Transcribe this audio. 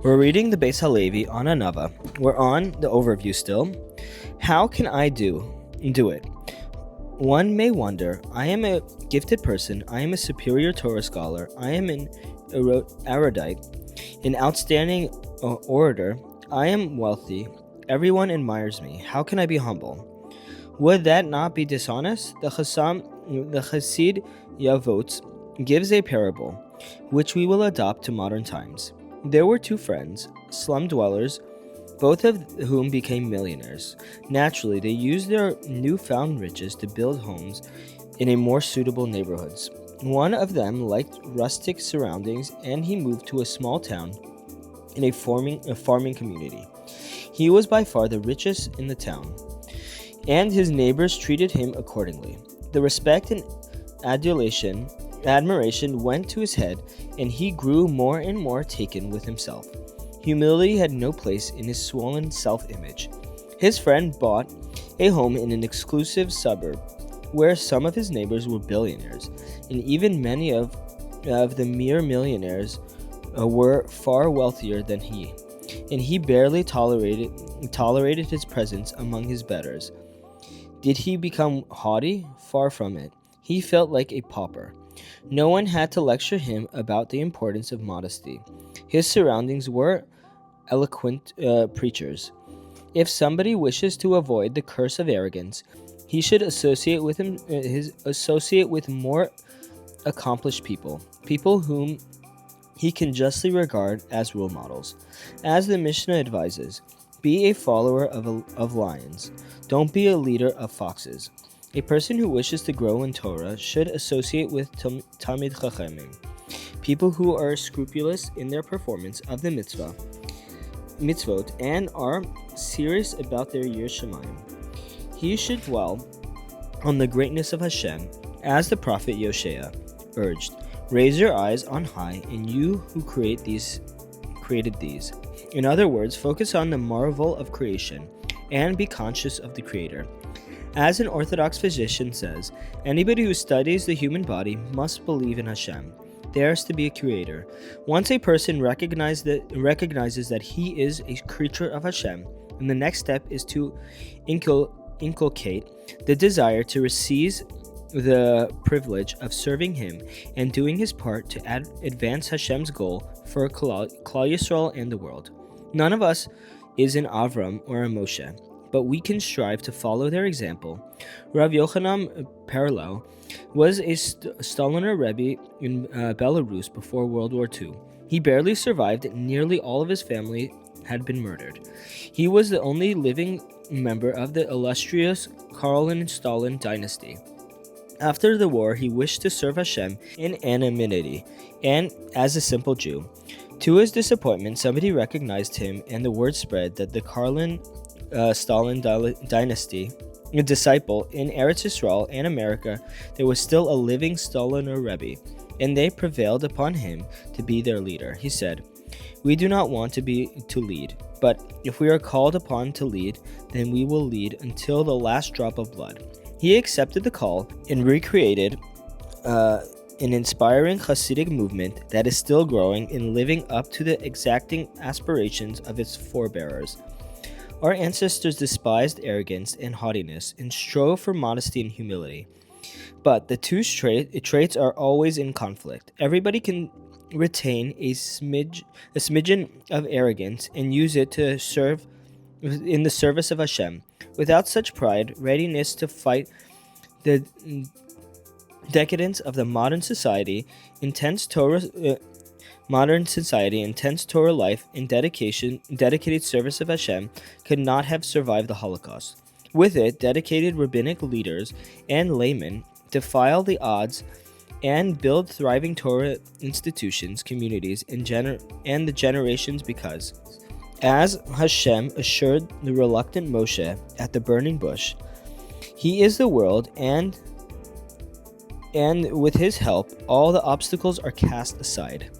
We're reading the Beis Halevi on Anava. We're on the overview still. How can I do it? One may wonder, I am a gifted person, I am a superior Torah scholar, I am an erudite, an outstanding orator, I am wealthy, everyone admires me. How can I be humble? Would that not be dishonest? The Chassid Yavot gives a parable, which we will adopt to modern times. There were two friends, slum dwellers, both of whom became millionaires. Naturally, they used their newfound riches to build homes in a more suitable neighborhoods. One of them liked rustic surroundings, and he moved to a small town in a farming community. He was by far the richest in the town, and his neighbors treated him accordingly. The respect and admiration went to his head, and he grew more and more taken with himself. Humility had no place in his swollen self-image. His friend bought a home in an exclusive suburb where some of his neighbors were billionaires, and even many of the mere millionaires were far wealthier than he, and he barely tolerated his presence among his betters. Did he become haughty? Far from it. He felt like a pauper. No one had to lecture him about the importance of modesty. His surroundings were eloquent preachers. If somebody wishes to avoid the curse of arrogance, he should associate with more accomplished people whom he can justly regard as role models. As the Mishnah advises, be a follower of lions. Don't be a leader of foxes. A person who wishes to grow in Torah should associate with Talmid Chachamim, people who are scrupulous in their performance of the mitzvot and are serious about their Yir Shemayim. He should dwell on the greatness of Hashem, as the prophet Yosef urged. Raise your eyes on high, and you who created these. In other words, focus on the marvel of creation and be conscious of the Creator. As an Orthodox physician says, anybody who studies the human body must believe in Hashem. There is to be a creator. Once a person recognizes that he is a creature of Hashem, and the next step is to inculcate the desire to receive the privilege of serving him and doing his part to advance Hashem's goal for Klal Yisrael and the world. None of us is an Avram or a Moshe, but we can strive to follow their example. Rav Yochanan Perlow was a Staliner Rebbe in Belarus before World War II. He barely survived, and nearly all of his family had been murdered. He was the only living member of the illustrious Karl and Stalin dynasty. After the war, he wished to serve Hashem in anonymity and as a simple Jew. To his disappointment, somebody recognized him, and the word spread that the Stalin dynasty, a disciple in Eretz Yisrael and America, there was still a living Staliner Rebbe, and they prevailed upon him to be their leader. He said, "We do not want to lead, but if we are called upon to lead, then we will lead until the last drop of blood." He accepted the call and recreated an inspiring Hasidic movement that is still growing and living up to the exacting aspirations of its forebearers. Our ancestors despised arrogance and haughtiness and strove for modesty and humility. But the two traits are always in conflict. Everybody can retain a smidgen of arrogance and use it to serve in the service of Hashem. Without such pride, readiness to fight the decadence of the modern society, intense Torah life, and dedicated service of Hashem could not have survived the Holocaust. With it, dedicated rabbinic leaders and laymen defy the odds and build thriving Torah institutions, communities, and the generations because, as Hashem assured the reluctant Moshe at the burning bush, he is the world, and with his help, all the obstacles are cast aside.